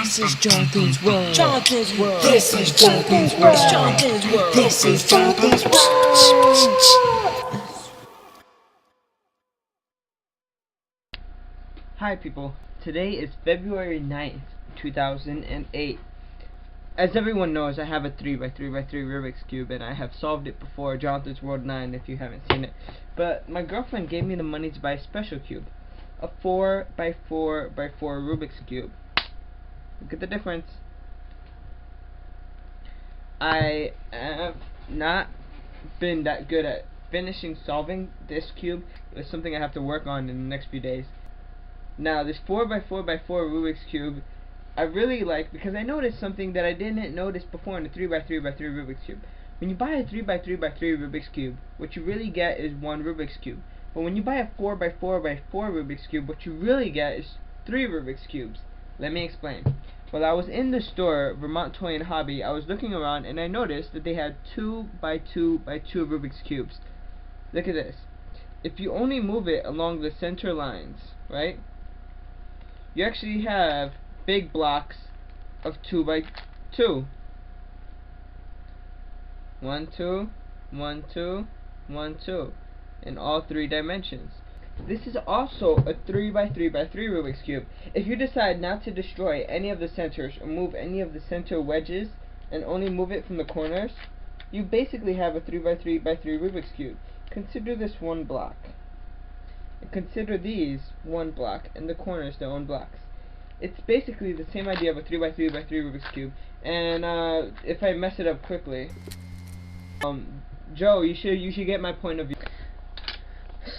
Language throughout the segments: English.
This is Jonathan's World. Jonathan's World. This is Jonathan's World. Jonathan's World. This is Jonathan's World. Hi people, today is February 9th, 2008. As everyone knows, I have a 3x3x3 Rubik's Cube and I have solved it before, Jonathan's World 9 if you haven't seen it. But my girlfriend gave me the money to buy a special cube, a 4x4x4 Rubik's Cube. Look at the difference. I have not been that good at finishing solving this cube. It's something I have to work on in the next few days. Now this 4x4x4 Rubik's Cube I really like because I noticed something that I didn't notice before in the 3x3x3 Rubik's Cube. When you buy a 3x3x3 Rubik's Cube, what you really get is one Rubik's Cube. But when you buy a 4x4x4 Rubik's Cube, what you really get is 3 Rubik's Cubes. Let me explain. While I was in the store, Vermont Toy and Hobby, I was looking around and I noticed that they had 2x2x2 Rubik's Cubes. Look at this. If you only move it along the center lines, right? You actually have big blocks of 2x2. 1, 2, 1, 2, 1, 2 in all 3 dimensions. This is also a 3x3x3 Rubik's Cube. If you decide not to destroy any of the centers or move any of the center wedges and only move it from the corners, you basically have a 3x3x3 Rubik's Cube. Consider this one block. And consider these one block and the corners their own blocks. It's basically the same idea of a 3x3x3 Rubik's Cube. And if I mess it up quickly, Joe, you should get my point of view.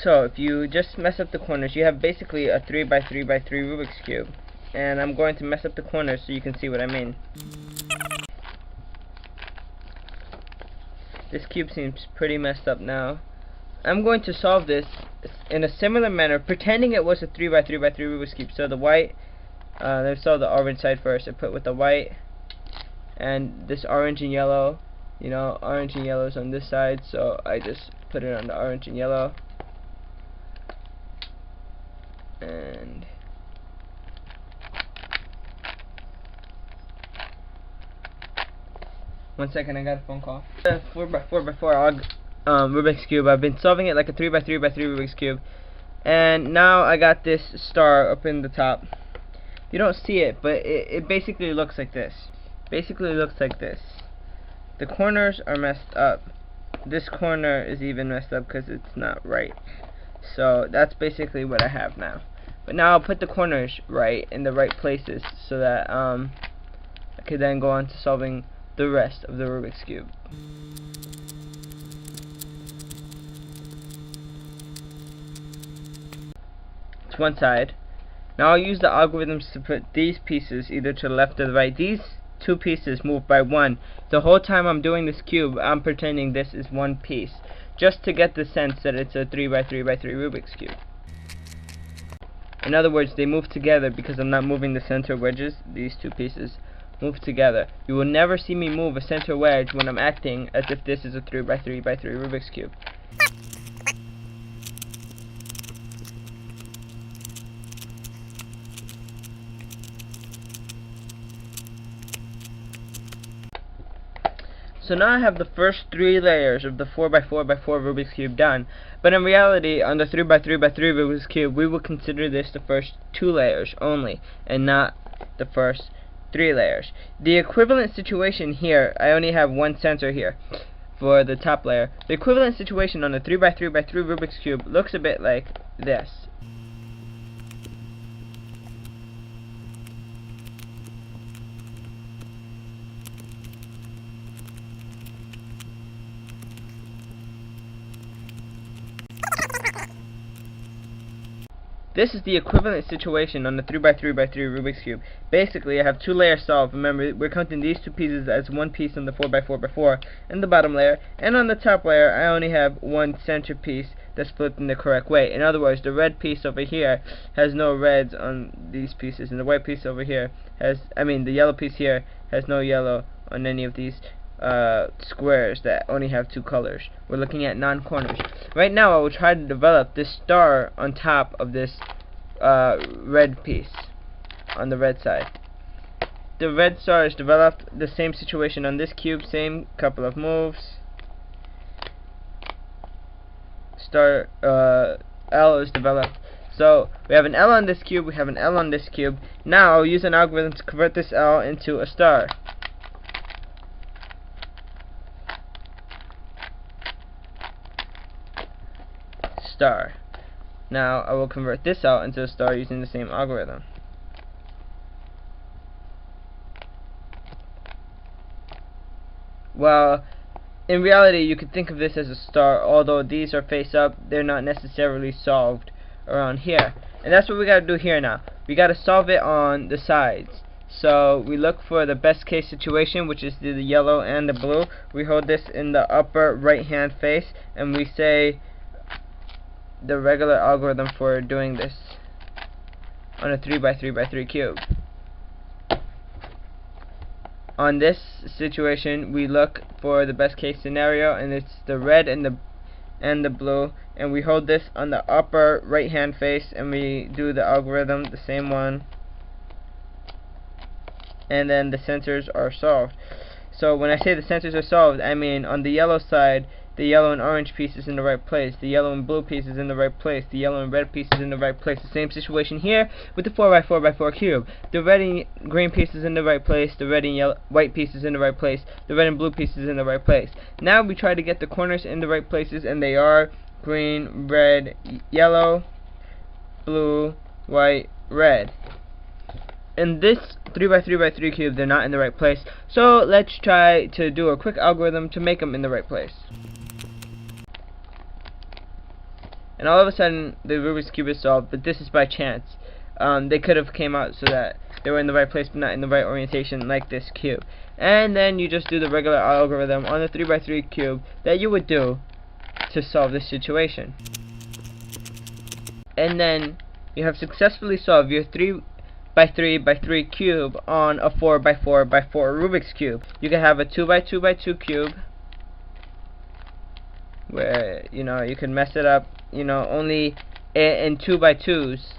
So if you just mess up the corners, you have basically a 3x3x3 Rubik's Cube. And I'm going to mess up the corners so you can see what I mean. This cube seems pretty messed up now. I'm going to solve this in a similar manner, pretending it was a 3x3x3 Rubik's Cube. So the white, let's solve the orange side first. I put with the white and this orange and yellow. You know, orange and yellow is on this side, so I just put it on the orange and yellow. And one second, I got a phone call. 4x4x4 Rubik's Cube. I've been solving it like a 3x3x3 Rubik's Cube, and now I got this star up in the top. You don't see it, but it basically looks like this. The corners are messed up. This corner is even messed up because it's not right. So that's basically what I have now. But now I'll put the corners right in the right places so that I could then go on to solving the rest of the Rubik's Cube. It's one side. Now I'll use the algorithms to put these pieces either to the left or the right. These 2 pieces move by 1. The whole time I'm doing this cube, I'm pretending this is one piece, just to get the sense that it's a 3x3x3 Rubik's Cube. In other words, they move together because I'm not moving the center wedges. These 2 pieces move together. You will never see me move a center wedge when I'm acting as if this is a 3x3x3 Rubik's Cube. So now I have the first 3 layers of the 4x4x4 Rubik's Cube done, but in reality on the 3x3x3 Rubik's Cube we will consider this the first 2 layers only, and not the first 3 layers. The equivalent situation here, I only have one center here for the top layer. The equivalent situation on the 3x3x3 Rubik's Cube looks a bit like this. This is the equivalent situation on the 3x3x3 Rubik's Cube. Basically, I have 2 layers solved. Remember, we're counting these 2 pieces as one piece on the 4x4x4 in the bottom layer, and on the top layer, I only have one center piece that's flipped in the correct way. In other words, the red piece over here has no reds on these pieces, and the white piece over here has, the yellow piece here has no yellow on any of these squares that only have 2 colors. We're looking at non-corners. Right now I will try to develop this star on top of this red piece on the red side. the red star is developed. The same situation on this cube, same couple of moves. Star L is developed. So we have an L on this cube, we have an L on this cube. Now I'll use an algorithm to convert this L into a star. Star. Now I will convert this L into a star using the same algorithm. Well, in reality, you could think of this as a star, although these are face up, they're not necessarily solved around here. And that's what we gotta do here now. We gotta solve it on the sides. So we look for the best case situation, which is the yellow and the blue. We hold this in the upper right hand face, and we say the regular algorithm for doing this on a 3x3x3 cube. On this situation, we look for the best case scenario, and it's the red and the blue, and we hold this on the upper right hand face, and we do the algorithm, the same one, and then the centers are solved. So when I say the centers are solved, I mean on the yellow side, the yellow and orange piece is in the right place, the yellow and blue piece is in the right place, the yellow and red piece is in the right place. The same situation here with the 4x4x4 cube. The red and green piece is in the right place, the red and white piece is in the right place, the red and blue piece is in the right place. Now we try to get the corners in the right places, and they are green, red, yellow, blue, white, red. In this 3x3x3 cube, they're not in the right place, so let's try to do a quick algorithm to make them in the right place. And all of a sudden the Rubik's Cube is solved, but this is by chance. They could have came out so that they were in the right place but not in the right orientation, like this cube. And then you just do the regular algorithm on the 3x3 cube that you would do to solve this situation. And then you have successfully solved your 3x3x3 cube on a 4x4x4 Rubik's Cube. You can have a 2x2x2 cube where, you know, you can mess it up, you know, only in 2x2s.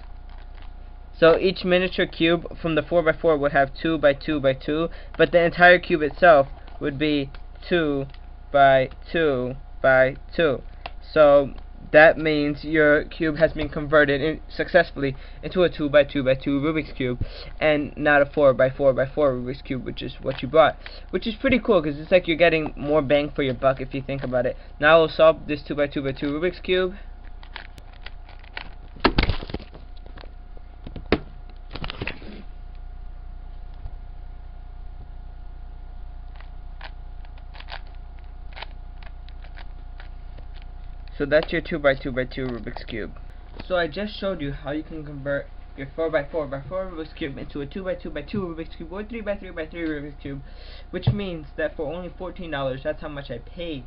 So each miniature cube from the 4x4 would have 2x2x2, but the entire cube itself would be 2x2x2. So that means your cube has been converted successfully into a 2x2x2 Rubik's Cube, and not a 4x4x4 Rubik's Cube, which is what you bought. Which is pretty cool, because it's like you're getting more bang for your buck if you think about it. Now we'll solve this 2x2x2 Rubik's Cube. So that's your 2x2x2 Rubik's Cube. So I just showed you how you can convert your 4x4x4 Rubik's Cube into a 2x2x2 Rubik's Cube or 3x3x3 Rubik's Cube, which means that for only $14, that's how much I paid.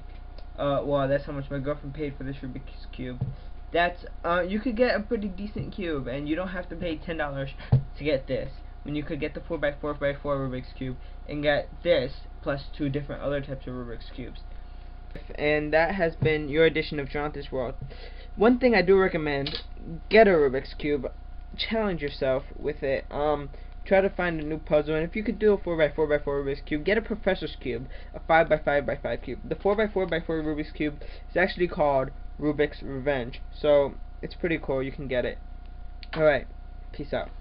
Well, that's how much my girlfriend paid for this Rubik's Cube. That's you could get a pretty decent cube, and you don't have to pay $10 to get this, when you could get the 4x4x4 Rubik's Cube and get this plus 2 different other types of Rubik's Cubes. And that has been your edition of Jonathan's World. One thing I do recommend: get a Rubik's Cube, challenge yourself with it. Try to find a new puzzle, and if you could do a 4x4x4 Rubik's Cube, get a Professor's Cube, a 5x5x5 cube. The 4x4x4 Rubik's Cube is actually called Rubik's Revenge, so it's pretty cool. You can get it. Alright, peace out.